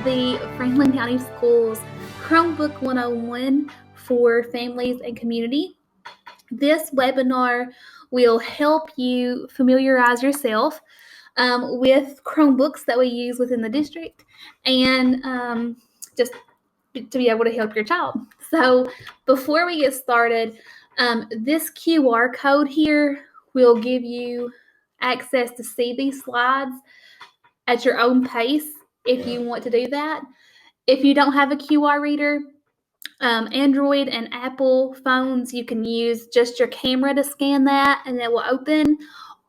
the Franklin County Schools Chromebook 101 for families and community. This webinar will help you familiarize yourself with Chromebooks that we use within the district and just to be able to help your child. So before we get started, this QR code here will give you access to see these slides at your own pace if you want to do that. If you don't have a QR reader, Android and Apple phones, you can use just your camera to scan that and it will open,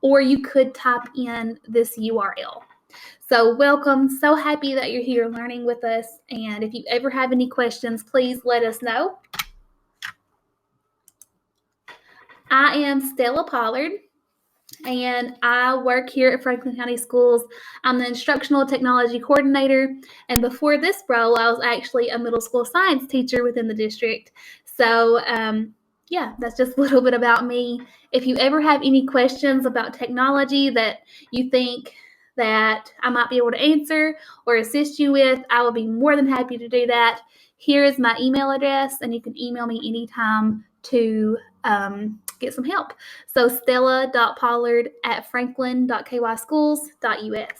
or you could type in this URL. So welcome, so happy that you're here learning with us, and if you ever have any questions, please let us know. I am Stella Pollard, and I work here at Franklin County Schools. I'm the Instructional Technology Coordinator, and before this role, I was actually a middle school science teacher within the district. So, yeah, that's just a little bit about me. If you ever have any questions about technology that you think that I might be able to answer or assist you with, I will be more than happy to do that. Here is my email address, and you can email me anytime to get some help. So stella.pollard@franklin.kyschools.us.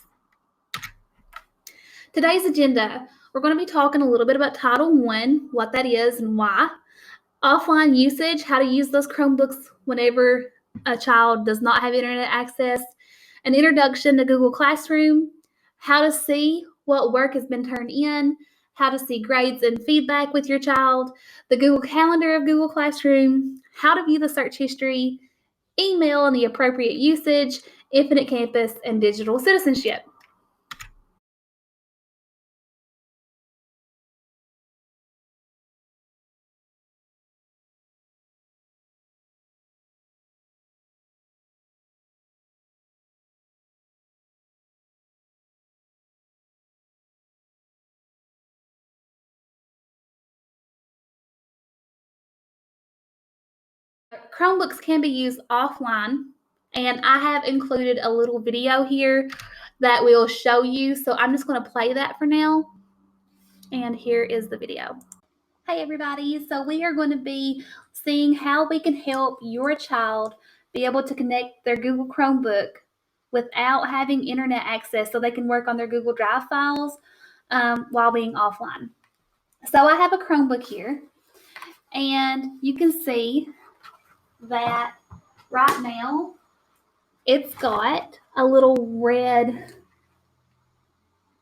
Today's agenda, we're going to be talking a little bit about Title I, what that is and why. Offline usage, how to use those Chromebooks whenever a child does not have internet access. An introduction to Google Classroom, how to see what work has been turned in, how to see grades and feedback with your child, the Google Calendar of Google Classroom, how to view the search history, email and the appropriate usage, Infinite Campus, and digital citizenship. Chromebooks can be used offline, and I have included a little video here that will show you. So I'm just going to play that for now. And here is the video. Hey everybody, so we are going to be seeing how we can help your child be able to connect their Google Chromebook without having internet access so they can work on their Google Drive files while being offline. So I have a Chromebook here, and you can see that right now it's got a little red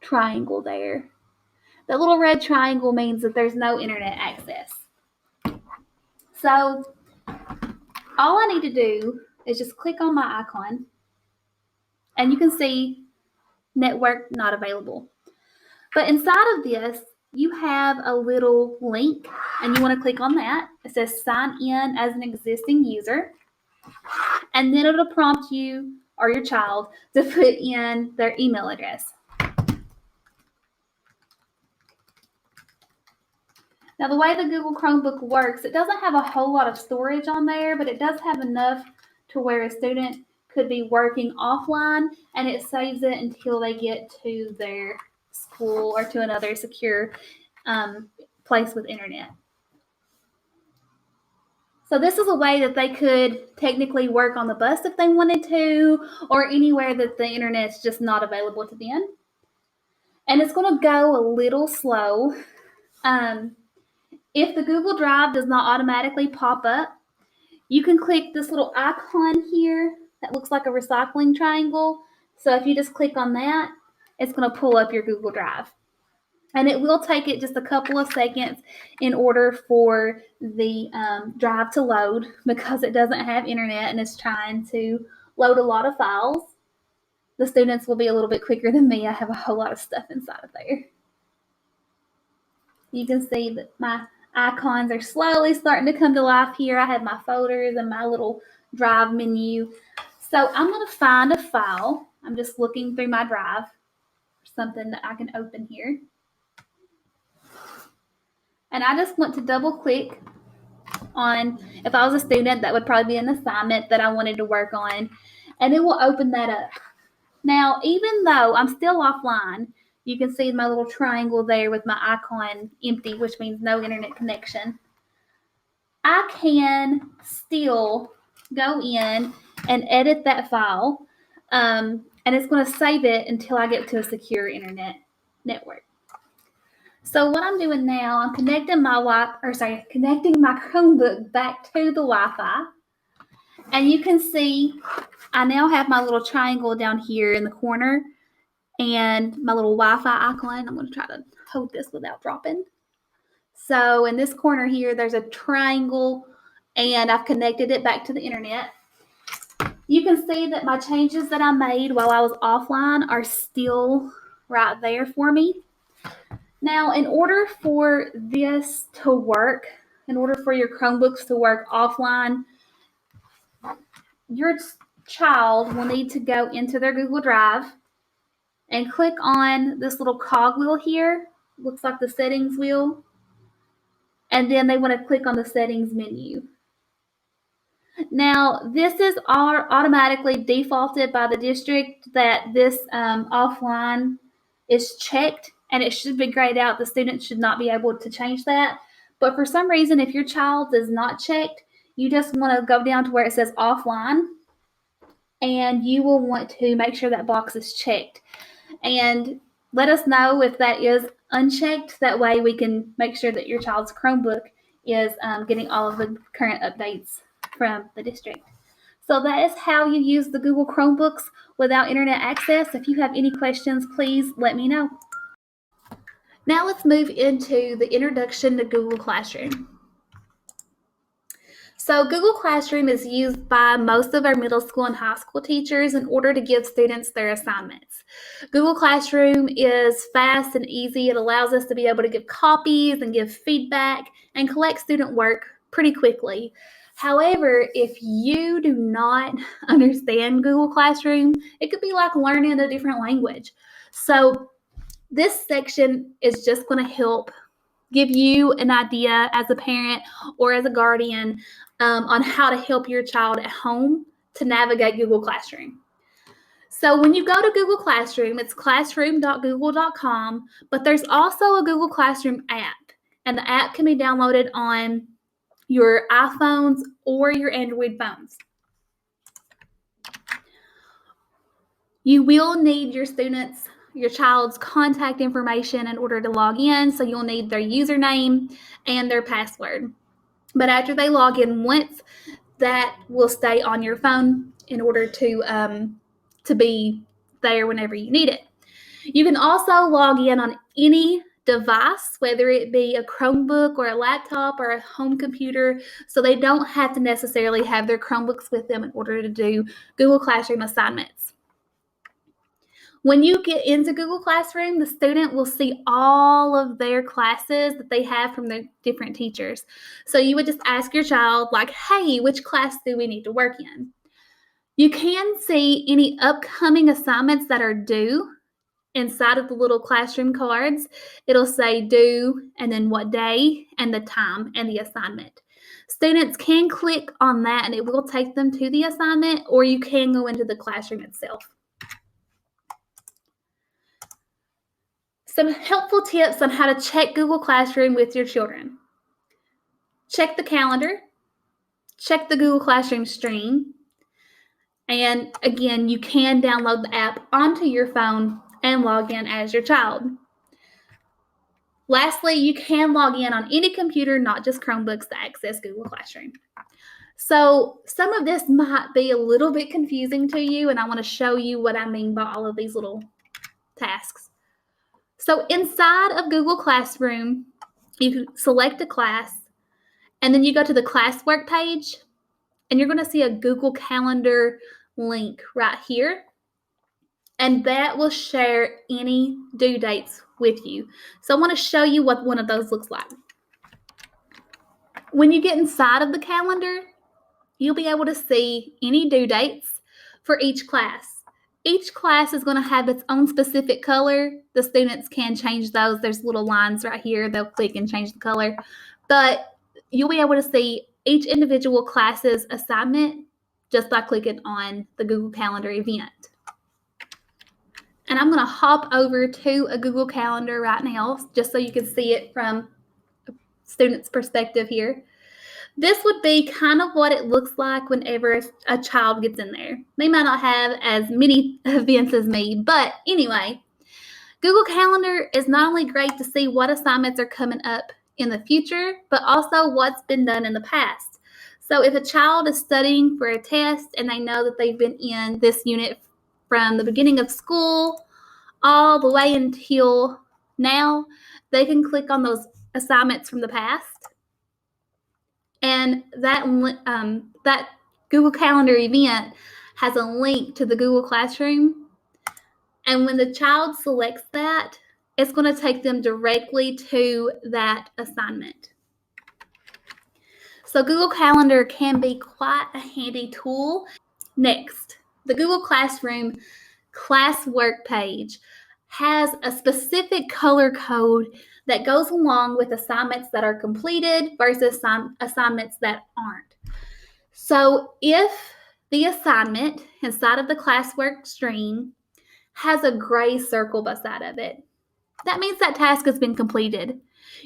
triangle there. That little red triangle means that there's no internet access. So all I need to do is just click on my icon, and you can see network not available. But inside of this, you have a little link, and you want to click on that. It says sign in as an existing user, and then it'll prompt you or your child to put in their email address. Now, the way the Google Chromebook works, it doesn't have a whole lot of storage on there, but it does have enough to where a student could be working offline, and it saves it until they get to their school or to another secure place with internet. So this is a way that they could technically work on the bus if they wanted to, or anywhere that the internet's just not available to them. And it's going to go a little slow. If the Google Drive does not automatically pop up, you can click this little icon here that looks like a recycling triangle. So if you just click on that, it's going to pull up your Google Drive. And it will take it just a couple of seconds in order for the drive to load, because it doesn't have internet and it's trying to load a lot of files. The students will be a little bit quicker than me. I have a whole lot of stuff inside of there. You can see that my icons are slowly starting to come to life here. I have my folders and my little drive menu. So I'm going to find a file. I'm just looking through my drive for something that I can open here. And I just want to double click on, if I was a student, that would probably be an assignment that I wanted to work on, and it will open that up. Now, even though I'm still offline, You can see my little triangle there with my icon empty, which means no internet connection. I can still go in and edit that file, and it's going to save it until I get to a secure internet network. So what I'm doing now, I'm connecting my Chromebook back to the Wi-Fi, and you can see I now have my little triangle down here in the corner and my little Wi-Fi icon. I'm going to try to hold this without dropping. So in this corner here, there's a triangle, and I've connected it back to the internet. You can see that my changes that I made while I was offline are still right there for me. Now, in order for this to work, in order for your Chromebooks to work offline, your child will need to go into their Google Drive and click on this little cog wheel here. Looks like the settings wheel. And then they want to click on the settings menu. Now, this is automatically defaulted by the district that this offline is checked, and it should be grayed out. The student should not be able to change that. But for some reason, if your child is not checked, you just want to go down to where it says offline, and you will want to make sure that box is checked. And let us know if that is unchecked. That way we can make sure that your child's Chromebook is getting all of the current updates from the district. So that is how you use the Google Chromebooks without internet access. If you have any questions, please let me know. Now let's move into the introduction to Google Classroom. So Google Classroom is used by most of our middle school and high school teachers in order to give students their assignments. Google Classroom is fast and easy. It allows us to be able to give copies and give feedback and collect student work pretty quickly. However, if you do not understand Google Classroom, it could be like learning a different language. So this section is just going to help give you an idea as a parent or as a guardian on how to help your child at home to navigate Google Classroom. So when you go to Google Classroom, it's classroom.google.com, but there's also a Google Classroom app, and the app can be downloaded on your iPhones or your Android phones. You will need your child's contact information in order to log in, so you'll need their username and their password. But after they log in once, that will stay on your phone in order to be there whenever you need it. You can also log in on any device, whether it be a Chromebook or a laptop or a home computer, so they don't have to necessarily have their Chromebooks with them in order to do Google Classroom assignments. When you get into Google Classroom, the student will see all of their classes that they have from their different teachers. So you would just ask your child, like, hey, which class do we need to work in? You can see any upcoming assignments that are due inside of the little classroom cards. It'll say due and then what day and the time and the assignment. Students can click on that and it will take them to the assignment, or you can go into the classroom itself. Some helpful tips on how to check Google Classroom with your children. Check the calendar, check the Google Classroom stream, and again, you can download the app onto your phone and log in as your child. Lastly, you can log in on any computer, not just Chromebooks, to access Google Classroom. So some of this might be a little bit confusing to you, and I want to show you what I mean by all of these little tasks. So inside of Google Classroom, you can select a class, and then you go to the classwork page, and you're going to see a Google Calendar link right here. And that will share any due dates with you. So I want to show you what one of those looks like. When you get inside of the calendar, you'll be able to see any due dates for each class. Each class is going to have its own specific color. The students can change those. There's little lines right here. They'll click and change the color. But you'll be able to see each individual class's assignment just by clicking on the Google Calendar event. And I'm going to hop over to a Google Calendar right now just so you can see it from a student's perspective here. This would be kind of what it looks like whenever a child gets in there. They might not have as many events as me, but anyway, Google Calendar is not only great to see what assignments are coming up in the future, but also what's been done in the past. So if a child is studying for a test and they know that they've been in this unit from the beginning of school all the way until now, they can click on those assignments from the past. And that Google Calendar event has a link to the Google Classroom. And when the child selects that, it's going to take them directly to that assignment. So Google Calendar can be quite a handy tool. Next, the Google Classroom classwork page has a specific color code that goes along with assignments that are completed versus assignments that aren't. So if the assignment inside of the classwork stream has a gray circle beside of it, that means that task has been completed.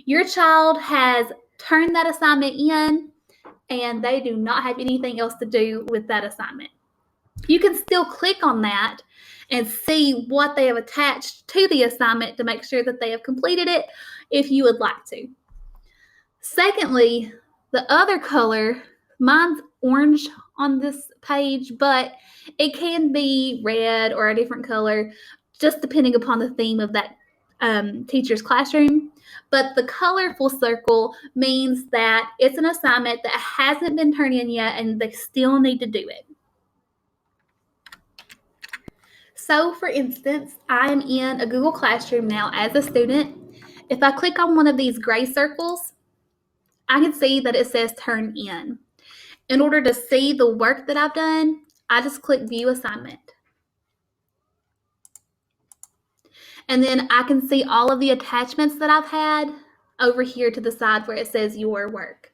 Your child has turned that assignment in and they do not have anything else to do with that assignment. You can still click on that and see what they have attached to the assignment to make sure that they have completed it if you would like to. Secondly, the other color, mine's orange on this page, but it can be red or a different color, just depending upon the theme of that teacher's classroom. But the colorful circle means that it's an assignment that hasn't been turned in yet and they still need to do it. So for instance, I'm in a Google Classroom now as a student. If I click on one of these gray circles, I can see that it says turn in. In order to see the work that I've done, I just click view assignment. And then I can see all of the attachments that I've had over here to the side where it says your work.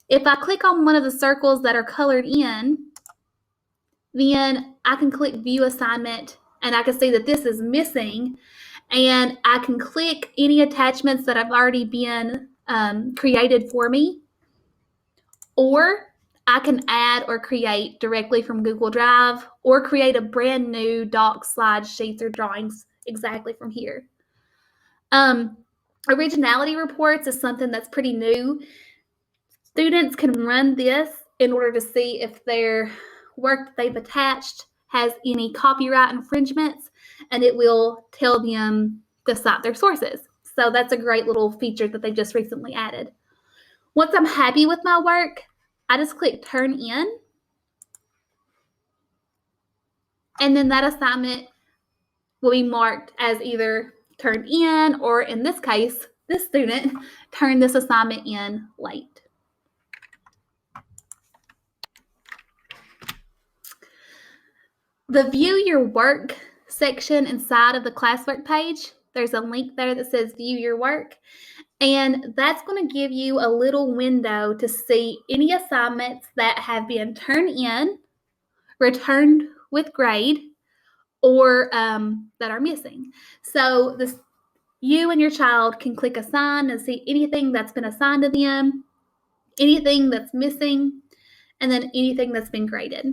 If I click on one of the circles that are colored in, then I can click view assignment and I can see that this is missing, and I can click any attachments that have already been created for me, or I can add or create directly from Google Drive or create a brand new doc, slide, sheets, or drawings exactly from here. Originality reports is something that's pretty new. Students can run this in order to see if their work that they've attached has any copyright infringements, and it will tell them to cite their sources. So that's a great little feature that they just recently added. Once I'm happy with my work, I just click turn in, and then that assignment will be marked as either turned in, or in this case, this student turned this assignment in late. The view your work section inside of the classwork page, there's a link there that says view your work, and that's going to give you a little window to see any assignments that have been turned in, returned with grade, or that are missing. So you and your child can click assign and see anything that's been assigned to them, anything that's missing, and then anything that's been graded.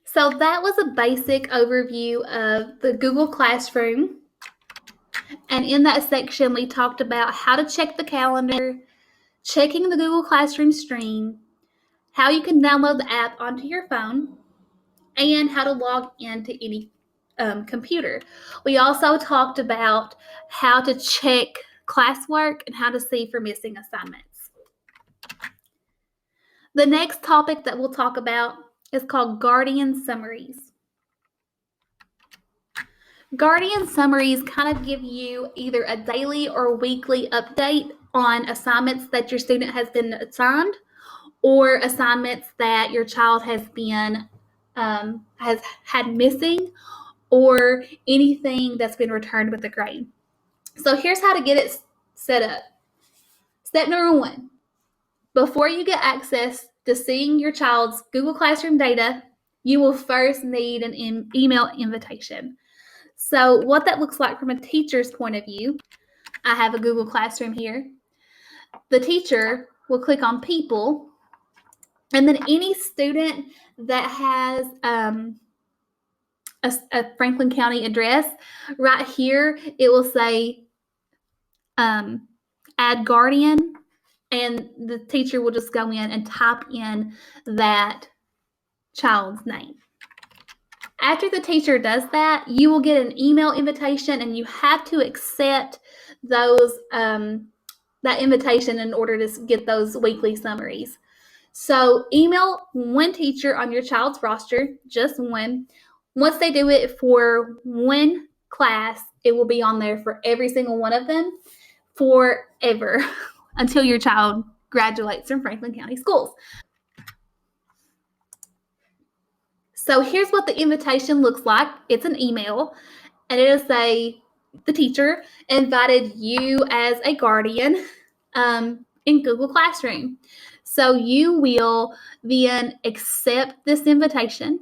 So that was a basic overview of the Google Classroom. And in that section, we talked about how to check the calendar, checking the Google Classroom stream, how you can download the app onto your phone, and how to log into any computer. We also talked about how to check classwork and how to see for missing assignments. The next topic that we'll talk about is called Guardian Summaries. Guardian Summaries kind of give you either a daily or weekly update on assignments that your student has been assigned, or assignments that your child has had missing, or anything that's been returned with a grade. So here's how to get it set up. Step number 1, before you get access to seeing your child's Google Classroom data, you will first need an email invitation. So what that looks like from a teacher's point of view, I have a Google Classroom here. The teacher will click on People, and then any student that has a Franklin County address, right here it will say Add Guardian, and the teacher will just go in and type in that child's name. After the teacher does that, you will get an email invitation, and you have to accept those that invitation in order to get those weekly summaries. So email one teacher on your child's roster, just one. Once they do it for one class, it will be on there for every single one of them forever until your child graduates from Franklin County Schools. So here's what the invitation looks like. It's an email, and it'll say the teacher invited you as a guardian in Google Classroom. So you will then accept this invitation,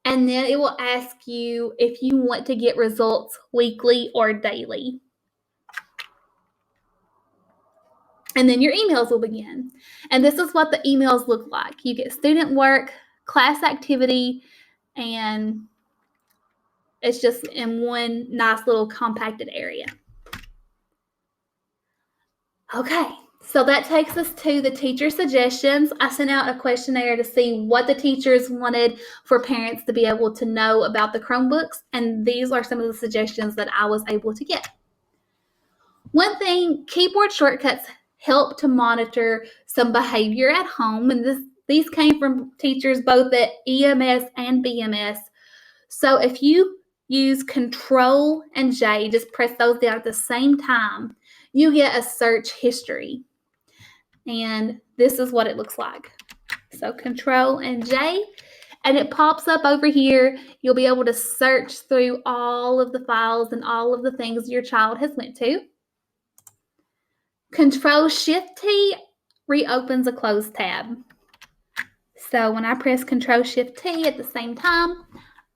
and then it will ask you if you want to get results weekly or daily. And then your emails will begin. And this is what the emails look like. You get student work, class activity, and it's just in one nice little compacted area. Okay, so that takes us to the teacher suggestions. I sent out a questionnaire to see what the teachers wanted for parents to be able to know about the Chromebooks, and these are some of the suggestions that I was able to get. One thing, keyboard shortcuts help to monitor some behavior at home, and these came from teachers both at EMS and BMS. So if you use Control and J, just press those down at the same time, you get a search history. And this is what it looks like. So Control and J, and it pops up over here. You'll be able to search through all of the files and all of the things your child has went to. Control Shift T reopens a closed tab. So when I press Control Shift T at the same time,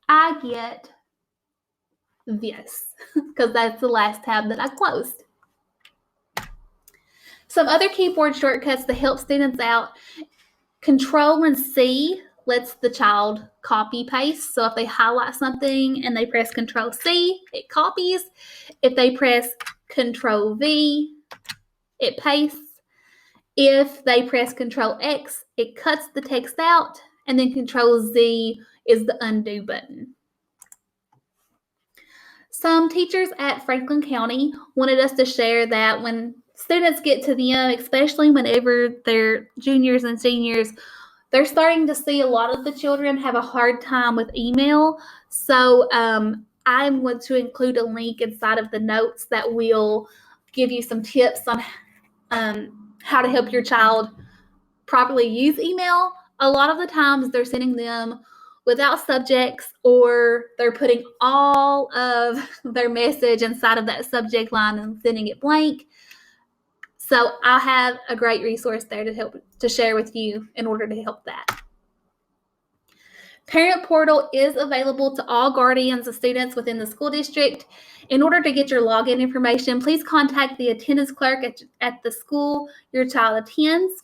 I get this because that's the last tab that I closed. Some other keyboard shortcuts to help students out. Control and C lets the child copy paste. So if they highlight something and they press Control C, it copies. If they press Control V, it pastes. If they press Control X, it cuts the text out. And then Control Z is the undo button. Some teachers at Franklin County wanted us to share that when students get to them, especially whenever they're juniors and seniors, they're starting to see a lot of the children have a hard time with email. So I'm going to include a link inside of the notes that will give you some tips on how to help your child properly use email. A lot of the times they're sending them without subjects, or they're putting all of their message inside of that subject line and sending it blank. So I have a great resource there to share with you in order to help that. Parent Portal is available to all guardians of students within the school district. In order to get your login information, please contact the attendance clerk at the school your child attends,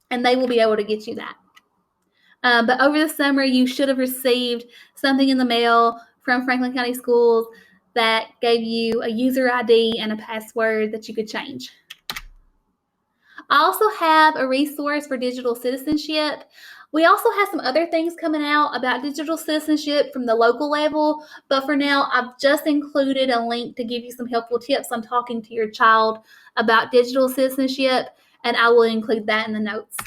and they will be able to get you that. But over the summer, you should have received something in the mail from Franklin County Schools that gave you a user ID and a password that you could change. I also have a resource for digital citizenship. We also have some other things coming out about digital citizenship from the local level, but for now, I've just included a link to give you some helpful tips on talking to your child about digital citizenship, and I will include that in the notes.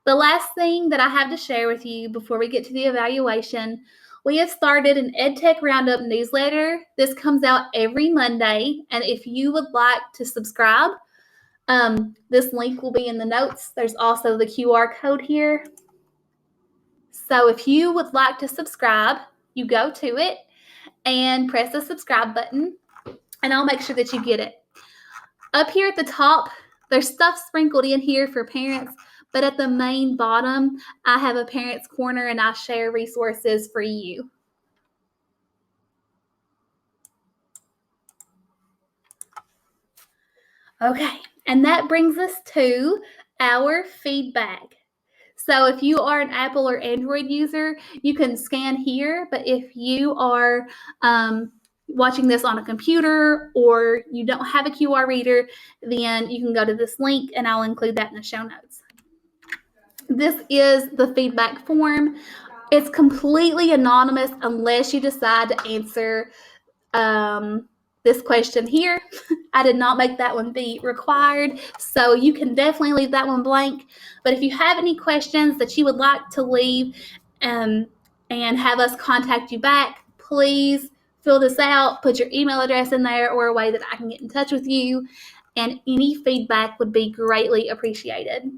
The last thing that I have to share with you before we get to the evaluation, we have started an EdTech Roundup newsletter. This comes out every Monday, and if you would like to subscribe, this link will be in the notes. There's also the QR code here. So if you would like to subscribe, you go to it and press the subscribe button, and I'll make sure that you get it. Up here at the top, there's stuff sprinkled in here for parents, But at the main bottom, I have a Parents Corner and I share resources for you. Okay, and that brings us to our feedback. So if you are an Apple or Android user, you can scan here, but if you are watching this on a computer or you don't have a QR reader, then you can go to this link and I'll include that in the show notes. This is the feedback form. It's completely anonymous unless you decide to answer this question here. I did not make that one be required, so you can definitely leave that one blank. But if you have any questions that you would like to leave and have us contact you back, please fill this out, put your email address in there or a way that I can get in touch with you, and any feedback would be greatly appreciated.